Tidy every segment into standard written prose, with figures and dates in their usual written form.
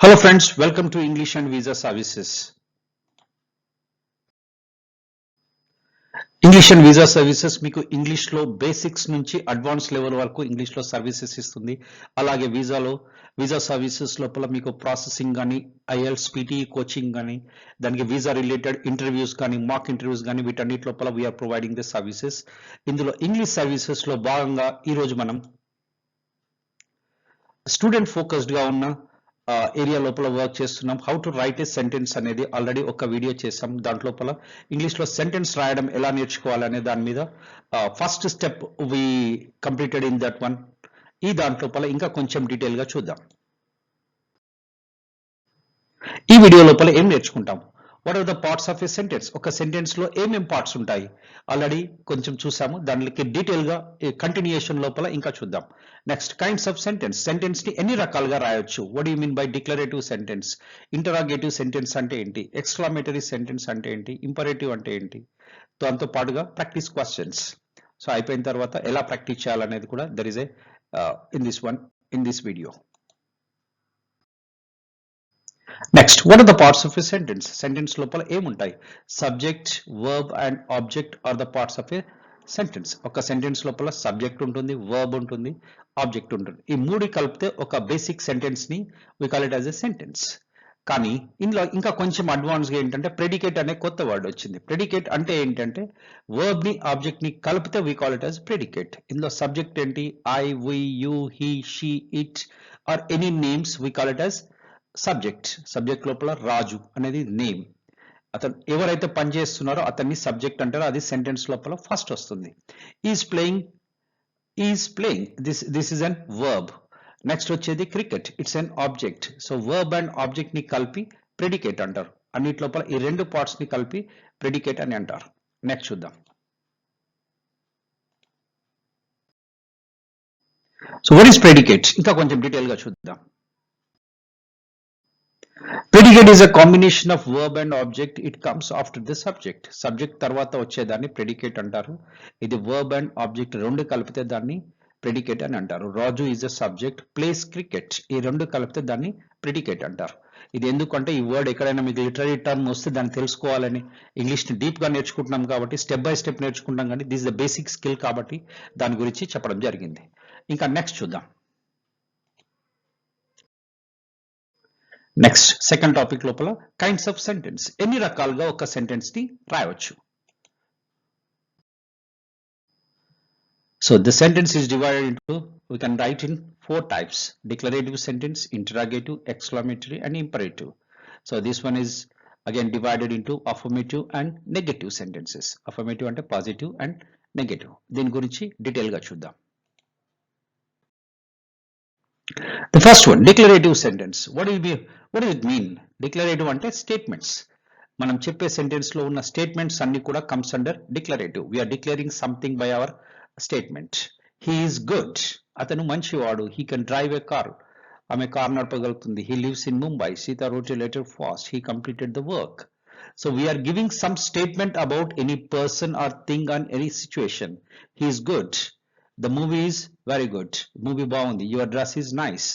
Hello friends, welcome to English and Visa Services. English and visa services మీకు ఇంగ్లీష్లో basics నుంచి advance level వరకు ఇంగ్లీష్లో సర్వీసెస్ ఇస్తుంది. అలాగే వీసా సర్వీసెస్ లోపల మీకు ప్రాసెసింగ్ కానీ ఐఎల్స్ పీటీ కోచింగ్ కానీ దానికి వీసా రిలేటెడ్ ఇంటర్వ్యూస్ కానీ మాక్ ఇంటర్వ్యూస్ కానీ వీటన్నిటి లోపల వీఆర్ ప్రొవైడింగ్ ద సర్వీసెస్. ఇందులో ఇంగ్లీష్ సర్వీసెస్లో భాగంగా ఈరోజు మనం స్టూడెంట్ ఫోకస్డ్గా ఉన్న ఏరియా లోపల వర్క్ చేస్తున్నాం. How to write a sentence అనేది ఆల్రెడీ ఒక వీడియో చేసాం. దాంట్లోపల ఇంగ్లీష్లో సెంటెన్స్ రాయడం ఎలా నేర్చుకోవాలనే దాని మీద first step we completed in that one. ఈ దాంట్లోపల ఇంకా కొంచెం డీటెయిల్గా చూద్దాం. ఈ వీడియో లోపల ఏం నేర్చుకుంటాం? What are the parts of a sentence? ఒక సెంటెన్స్ లో ఏమేం పార్ట్స్ ఉంటాయి ఆల్రెడీ కొంచెం చూసాము. దానికి డీటెయిల్ గా కంటిన్యూయేషన్ లోపల ఇంకా చూద్దాం. నెక్స్ట్ కైండ్స్ ఆఫ్ సెంటెన్స్ ని ఎన్ని రకాలుగా రాయొచ్చు? What you mean by declarative sentence? Interrogative sentence అంటే ఏంటి? ఎక్స్క్లమేటరీ సెంటెన్స్ అంటే ఏంటి? ఇంపరేటివ్ అంటే ఏంటి? దాంతో పాటుగా ప్రాక్టీస్ క్వశ్చన్స్. సో అయిపోయిన తర్వాత ఎలా ప్రాక్టీస్ చేయాలనేది కూడా there is a in this video. Next what are the parts of a sentence? Sentence లోపల ఏముంటాయి? Subject, verb and object are the parts of a sentence. ఒక సెంటెన్స్ లోపల సబ్జెక్ట్ ఉంటుంది, వర్బ్ ఉంటుంది, ఆబ్జెక్ట్ ఉంటుంది. ఈ మూడు కలిపితే ఒక బేసిక్ సెంటెన్స్ ని we call it as a sentence. కానీ ఇందులో ఇంకా కొంచెం అడ్వాన్స్గా ఏంటంటే ప్రెడికేట్ అనే కొత్త వర్డ్ వచ్చింది. ప్రెడికేట్ అంటే ఏంటంటే వర్బ్ ని ఆబ్జెక్ట్ ని కలిపితే we call it as predicate. ఇందులో సబ్జెక్ట్ ఏంటి? I, we, you, he, she, it or any names we call it as subject లోపల రాజు అనేది నేమ్. అతను ఎవరైతే పనిచేస్తున్నారో అతన్ని సబ్జెక్ట్ అంటారో, అది సెంటెన్స్ లోపల ఫస్ట్ వస్తుంది. Is playing this is an verb. Next వచ్చేది cricket, it's an object. So verb and object ని కలిపి ప్రెడికేట్ అంటారు. అన్నిటి లోపల ఈ రెండు పార్ట్స్ ని కలిపి ప్రెడికేట్ అని అంటారు. నెక్స్ట్ చూద్దాం. So what is predicate? ఇంకా కొంచెం డీటెయిల్ గా చూద్దాం. Predicate is a combination of verb and object. It comes after the subject. Subject తర్వాత వచ్చేదాన్ని predicate అంటారు. ఇది verb and object రెండు కలిపితే దాన్ని predicate అని అంటారు. రాజు is a subject, plays cricket. ఈ రెండు కలిపితే దాన్ని predicate అంటారు. ఇది ఎందుకంటే ఈ వర్డ్ ఎక్కడైనా మీకు లిటరీ టర్మ్ వస్తే దాన్ని తెలుసుకోవాలని ఇంగ్లీష్ ని డీప్ గా నేర్చుకుంటున్నాం కాబట్టి స్టెప్ బై స్టెప్ నేర్చుకుంటాం. కానీ దిస్ ద బేసిక్ స్కిల్ కాబట్టి దాని గురించి చెప్పడం జరిగింది. ఇంకా నెక్స్ట్ చూద్దాం. నెక్స్ట్ సెకండ్ టాపిక్ లోపల కైండ్స్ ఆఫ్ సెంటెన్స్. ఎన్ని రకాలుగా ఒక సెంటెన్స్ ని రాయవచ్చు? So the sentence is divided into we can write in 4 types: declarative sentence, interrogative, exclamatory and imperative. So this one is again divided into affirmative and negative sentences. Affirmative అంటే positive and negative. దీని గురించి detail గా చూద్దాం. The first one, declarative sentence. What does it mean? Declarative అంటే statements. మనం చెప్పే sentence లో ఉన్న స్టేట్మెంట్స్ అన్ని కూడా comes under declarative. We are declaring something by our statement. He is good. అతను మంచివాడు. He can drive a car. ఆమె car నడపగలుగుతుంది. He lives in Mumbai. Sita wrote a letter fast. He completed the work. So we are giving some statement about any person or thing on any situation. He is good. The movie is very good. Movie బాగుంది. Your dress is nice.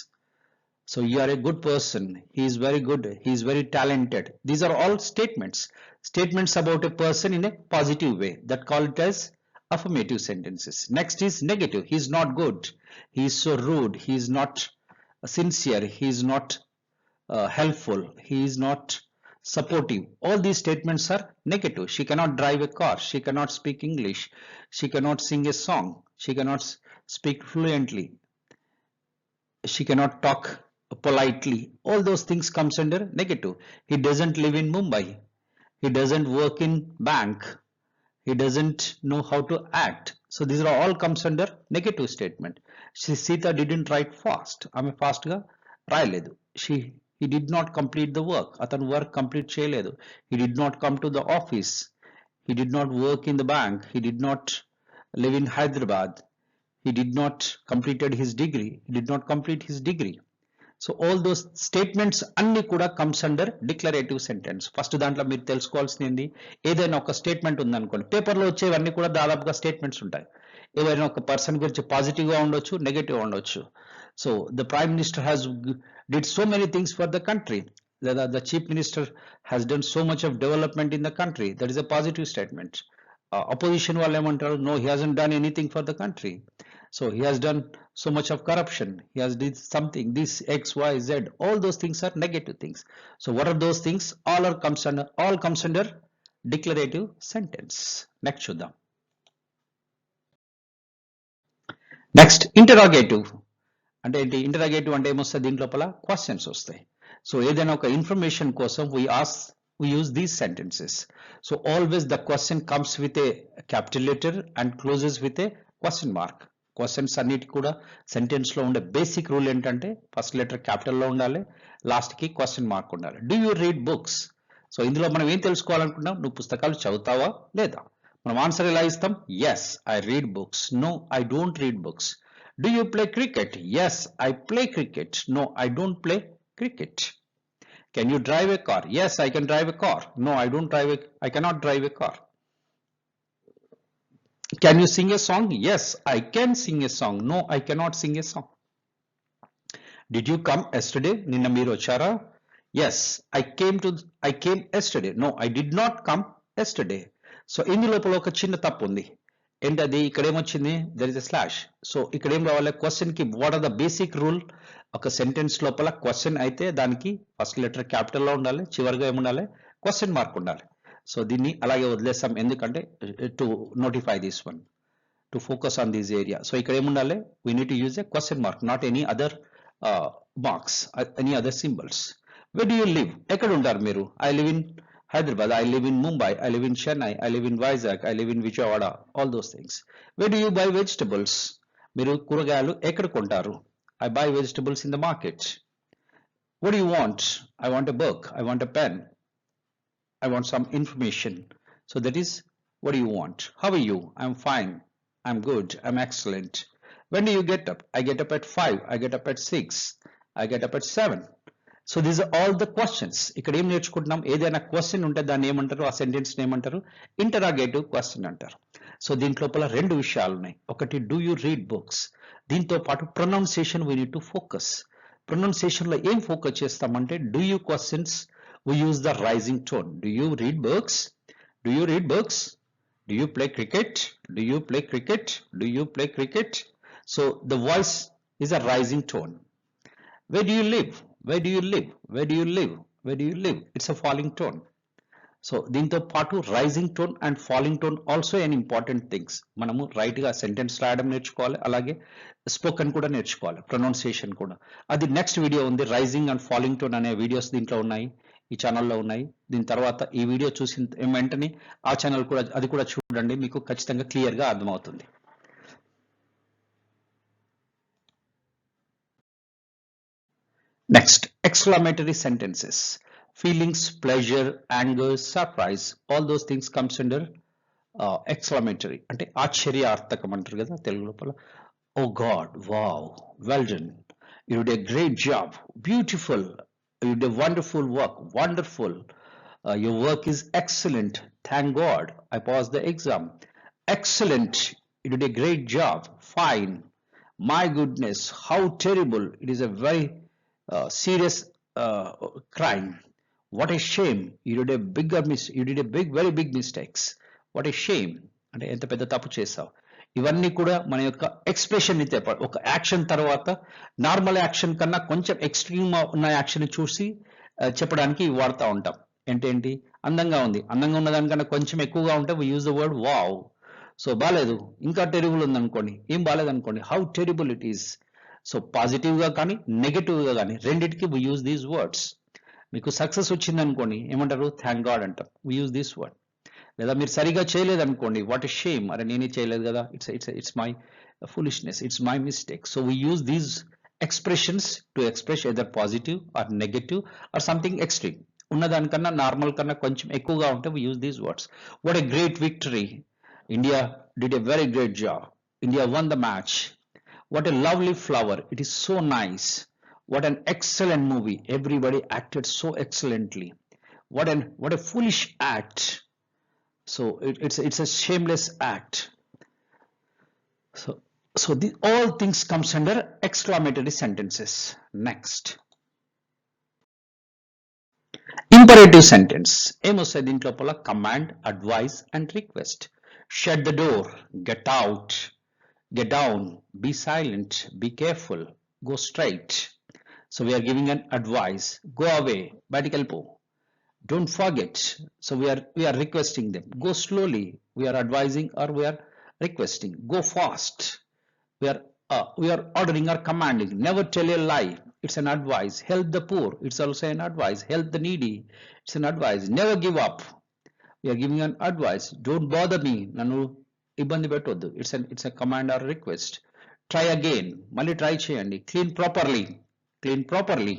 So you are a good person. He is very good. He is very talented. These are all statements. Statements about a person in a positive way. That call it as affirmative sentences. Next is negative. He is not good. He is so rude. He is not sincere. He is not helpful. He is not supportive. All these statements are negative. She cannot drive a car. She cannot speak English. She cannot sing a song. She cannot speak fluently. She cannot talk politely. All those things comes under negative. He doesn't live in Mumbai. He doesn't work in bank. He doesn't know how to act. So these are all comes under negative statement. Sita didn't write fast. ఆమె fast గా రాయలేదు. He did not complete the work. అతను work complete చేయలేదు. He did not come to the office. He did not work in the bank. He did not live in Hyderabad. He did not completed his degree. He did not complete his degree. So all those statements అన్ని కూడా comes under declarative sentence. First దాంట్లో మీరు తెలుసుకోవాల్సింది, ఏదైనా ఒక statement ఉందనుకోండి, పేపర్లో వచ్చేవన్నీ కూడా దాదాపుగా స్టేట్మెంట్స్ ఉంటాయి. ఏదైనా ఒక పర్సన్ గురించి పాజిటివ్ గా ఉండొచ్చు, నెగటివ్ ఉండొచ్చు. So the Prime Minister did so many things for the country. The Chief Minister has done so much of development in the country. That is a positive statement. Opposition వాళ్ళు ఏమంటారు? No, he hasn't done anything for the country. So he has done so much of corruption. He has did something. This X, Y, Z. All those things are negative things. So what are those things? All comes under declarative sentence. Next చూద్దాం. Next interrogative అంటే ఏంటి? Interrogative అంటే ఏమొస్తుంది? Didn't లోపల questions వస్తాయి. So ఏదైనా ఒక information కోసం we use these sentences. So always the question comes with a capital letter and closes with a question mark. Questions అన్నిటి కూడా సెంటెన్స్ లో ఉండే బేసిక్ రూల్ ఏంటంటే ఫస్ట్ లెటర్ క్యాపిటల్ లో ఉండాలి, లాస్ట్ కి క్వశ్చన్ మార్క్ ఉండాలి. Do you read books? So ఇందులో మనం ఏం తెలుసుకోవాలనుకుంటున్నాం? నువ్వు పుస్తకాలు చదువుతావా లేదా? మనం ఆన్సర్ ఎలా ఇస్తాం? Yes, I read books. No, I don't read books. Do you play cricket? Yes, I play cricket. No, I don't play cricket. Can you drive a car? Yes, I can drive a car. No, I cannot drive a car. Can you sing a song? Yes, I can sing a song. No, I cannot sing a song. Did you come yesterday? Ninna meer vachara? Yes, I came yesterday. No, I did not come yesterday. So ఇందు లోపల ఒక చిన్న తప్పు ఉంది. ఏంటది? ఇక్కడ ఏమొచ్చింది? There is a slash. So ఇక్కడ ఏం రావాలి? క్వశ్చన్ కి what are the basic rule? ఒక సెంటెన్స్ లోపల క్వశ్చన్ అయితే దానికి ఫస్ట్ లెటర్ క్యాపిటల్ లో ఉండాలి, చివరిగా ఏముండాలి? క్వశ్చన్ మార్క్ ఉండాలి. సో దీన్ని అలాగే వదిలేస్తాం, ఎందుకంటే to notify this one, to focus on this area. So ఇక్కడ ఏముండాలి? We need to use a question mark, not any other marks, any other symbols. Where do you live? ఎక్కడ ఉంటారు మీరు? I live in Hyderabad, I live in Mumbai, I live in Chennai, I live in Vizag, I live in Vijayawada, all those things. Where do you buy vegetables? మీరు కూరగాయలు ఎక్కడ కొంటారు? I buy vegetables in the market. What do you want? I want a book, I want a pen, I want some information. So that is, what do you want? How are you? I'm fine, I'm good, I'm excellent. When do you get up? I get up at 5, I get up at 6, I get up at 7. So these are all the questions. ఇక్కడ ఏం నేర్చుకుంటున్నాం? ఏదైనా question ఉంటే దాన్ని ఏమంటారు? ఆ sentence ఏమంటారు? Interrogative question అంటారు. సో దీంట్లోపల రెండు విషయాలు ఉన్నాయి. ఒకటి, డూ యూ రీడ్ బుక్స్? దీంతో పాటు pronunciation we need to focus. Pronunciation లో ఏం ఫోకస్ చేస్తామంటే, do you questions we use the rising tone. Do you read books? Do you read books? Do you play cricket? Do you play cricket? Do you play cricket? So the voice is a rising tone. Where do you live? Where do you live? Where do you live? Where do you live? It's a falling tone. So దీంతో పాటు rising tone and falling tone also an important things. మనము right గా sentence రాయడం నేర్చుకోవాలి, అలాగే spoken కూడా నేర్చుకోవాలి, pronunciation కూడా. అది నెక్స్ట్ వీడియో ఉంది. రైజింగ్ అండ్ ఫాలింగ్ టోన్ అనే వీడియోస్ దీంట్లో ఉన్నాయి, ఈ ఛానల్లో ఉన్నాయి. దీని తర్వాత ఈ వీడియో చూసిన వెంటనే ఆ ఛానల్ కూడా అది కూడా చూడండి, మీకు ఖచ్చితంగా క్లియర్ గా అర్థమవుతుంది. Next, exclamatory sentences. Feelings, pleasure, anger, surprise, all those things comes under exclamatory. అంటే ఆశ్చర్యార్థకం అంటారు కదా తెలుగు లోపల. Oh God, wow, well done, you did a great job, beautiful, you did wonderful work, wonderful, your work is excellent, thank God, I passed the exam, excellent, you did a great job, fine, my goodness, how terrible, it is a very serious crime, what a shame, you did a very big mistakes, what a shame, అంటే ఎంత పెద్ద తప్పు చేసావు. ఇవన్నీ కూడా మన యొక్క expression అయితే ఒక యాక్షన్ తర్వాత నార్మల్ యాక్షన్ కన్నా కొంచెం ఎక్స్ట్రీమ్ ఉన్న యాక్షన్ చూసి చెప్పడానికి వాడుతూ ఉంటాం. ఏంటి అందంగా ఉంది, అందంగా ఉన్న దానికన్నా కొంచెం ఎక్కువగా ఉంటే we use the word wow. So బాలేదు, ఇంకా టెరిబుల్ ఉంది అనుకోండి, ఏం బాలేదు అనుకోండి, how terrible it is. So positive గా కానీ నెగటివ్ గా కానీ రెండింటికి వి యూజ్ దీస్ వర్డ్స్. మీకు సక్సెస్ వచ్చింది అనుకోండి, ఏమంటారు? థ్యాంక్ గాడ్ అంటాం, వి యూజ్ దిస్ వర్డ్. లేదా మీరు సరిగా చేయలేదు అనుకోండి, వాట్ ఎ షేమ్, అరే నేనే చేయలేదు కదా, it's my foolishness, it's my mistake. So we use these expressions to express either positive or negative or something extreme. ఉన్నదానికన్నా నార్మల్ కన్నా కొంచెం ఎక్కువగా ఉంటే we use these words. What a great victory, India did a very great job, India won the match, what a lovely flower, it is so nice, what an excellent movie, everybody acted so excellently, what a foolish act, so it's a shameless act. So So all things comes under exclamatory sentences. Next. Imperative sentence. ఏమొస్తాయి దీంట్లో లోపల command, advice and request. Shut the door, get out, get down, be silent, be careful, go straight. So we are giving an advice. Go away, బయటికి వెళ్ళిపో. Don't forget. So we are requesting them. Go slowly. We are advising or we are requesting. Go fast. We are ordering or commanding. Never tell a lie. It's an advice. Help the poor. It's also an advice. Help the needy. It's an advice. Never give up. We are giving an advice. Don't bother me. Nanu ఇబ్బంది పెట్టొద్దు. It's a command or request. Try again. మళ్ళీ try చేయండి. Clean properly. Clean properly.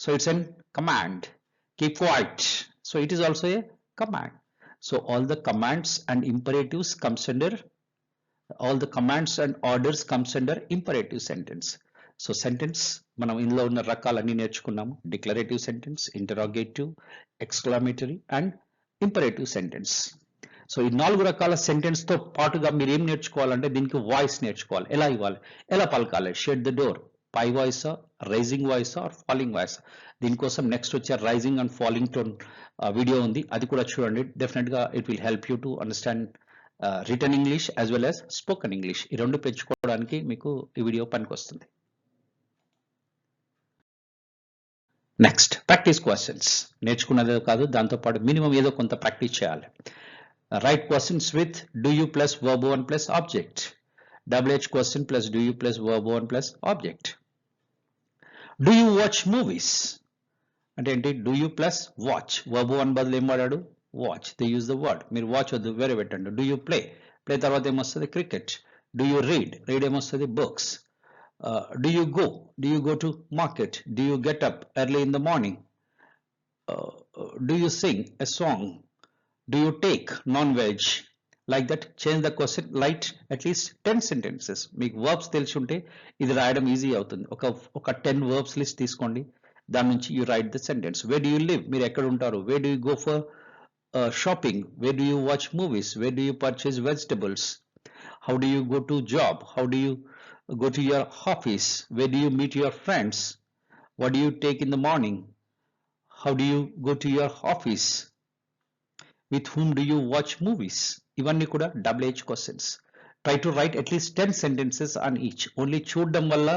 So it's a command. Keep quiet. So it is also a command. So all the commands and imperatives comes under all the commands and orders comes under imperative sentence. So sentence మనం ఇందులో ఉన్న రకాలన్నీ నేర్చుకున్నాము. Declarative sentence, interrogative, exclamatory and imperative sentence. So ఈ 4 రకాల sentence తో పాటుగా మీరు ఏం నేర్చుకోవాలంటే దీనికి వాయిస్ నేర్చుకోవాలి. ఎలా ఇవ్వాలి, ఎలా పలకాలి. షట్ ద డోర్ పై voice, rising voice or falling voice. దీనికోసం నెక్స్ట్ వచ్చే rising and falling tone video ఉంది, అది కూడా చూడండి. డెఫినెట్ గా it will help you to understand written English as well as spoken English. ఈ రెండు పెంచుకోవడానికి మీకు ఈ వీడియో పనికొస్తుంది. Next practice questions. నేర్చుకున్నదే కాదు, దాంతోపాటు మినిమం ఏదో కొంత ప్రాక్టీస్ చేయాలి. Right questions with do you plus verb one plus object. WH question plus do you plus verb one plus object. Do you watch movies అంటే ఏంటి, do you plus watch. Verb one బదులు ఏం వాడాడు, watch. They use the word. మీరు watch వద్దు, వేరే పెట్టండి. Do you play, play తర్వాత ఏమొస్తుంది cricket. Do you read, read ఏమొస్తుంది books. Do you go to market? Do you get up early in the morning? Do you sing a song? Do you take non-veg? Like that, change the question. Write at least 10 sentences. మీకు verbs తెలిసి ఉంటే ఇది రాయడం easy అవుతుంది. ఒక 10 verbs list తీసుకోండి, దాని నుంచి you write the sentence. Where do you live? మీరు ఎక్కడ ఉంటారు. Where do you go for shopping? Where do you watch movies? Where do you purchase vegetables? How do you go to job? How do you go to your office? Where do you meet your friends? What do you take in the morning? How do you go to your office? With whom do you watch movies? ఇవన్నీ కూడా WH questions. Try to write at least 10 sentences on each. Only చూడడం వల్ల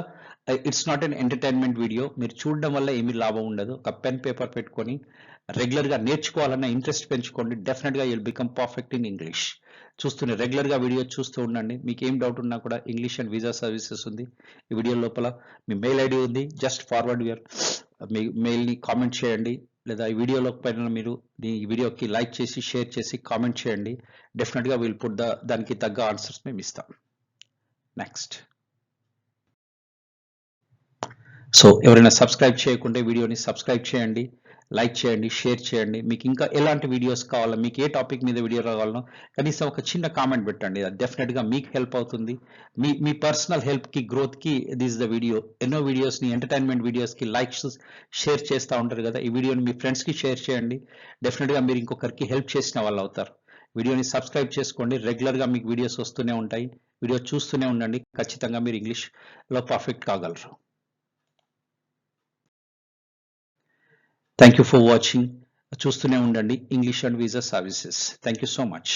it's not an entertainment video. మీరు చూడడం వల్ల ఏమీ లాభం ఉండదు. ఒక పెన్ పేపర్ పెట్టుకొని రెగ్యులర్ గా నేర్చుకోవాలన్న ఇంట్రెస్ట్ పెంచుకోండి. డెఫినెట్ గా you'll become perfect in English. చూస్తూనే రెగ్యులర్ గా వీడియో చూస్తూ ఉండండి. మీకు ఏం డౌట్ ఉన్నా కూడా ఇంగ్లీష్ అండ్ వీసా సర్వీసెస్ ఉంది. ఈ వీడియో లోపల మీ మెయిల్ ఐడి ఉంది. జస్ట్ ఫార్వర్డ్ యువర్ మెయిల్ ని కామెంట్ చేయండి, లేదా ఈ వీడియోలో పైన మీరు ఈ వీడియోకి లైక్ చేసి షేర్ చేసి కామెంట్ చేయండి. డెఫినెట్ గా వీల్ పుట్ దానికి తగ్గ ఆన్సర్స్ మేము ఇస్తాం. నెక్స్ట్. సో ఎవరైనా సబ్స్క్రైబ్ చేయకుంటే వీడియోని సబ్స్క్రైబ్ చేయండి, లైక్ చేయండి, షేర్ చేయండి. మీకు ఇంకా ఎలాంటి వీడియోస్ కావాలో, మీకు ఏ టాపిక్ మీద వీడియో కావాలనో కనీసం ఒక చిన్న కామెంట్ పెట్టండి. అది డెఫినెట్ గా మీకు హెల్ప్ అవుతుంది. మీ పర్సనల్ హెల్ప్ కి, గ్రోత్ కి దిస్ ద వీడియో. ఎన్నో వీడియోస్ ని, ఎంటర్టైన్మెంట్ వీడియోస్ కి లైక్స్ షేర్ చేస్తూ ఉంటారు కదా, ఈ వీడియోని మీ ఫ్రెండ్స్ కి షేర్ చేయండి. డెఫినెట్ గా మీరు ఇంకొకరికి హెల్ప్ చేసిన వాళ్ళు అవుతారు. వీడియోని సబ్స్క్రైబ్ చేసుకోండి. రెగ్యులర్ గా మీకు వీడియోస్ వస్తూనే ఉంటాయి. వీడియో చూస్తూనే ఉండండి. ఖచ్చితంగా మీరు ఇంగ్లీష్ లో పర్ఫెక్ట్ కాగలరు. Thank you for watching. చూస్తూనే ఉండండి English and visa services. Thank you so much.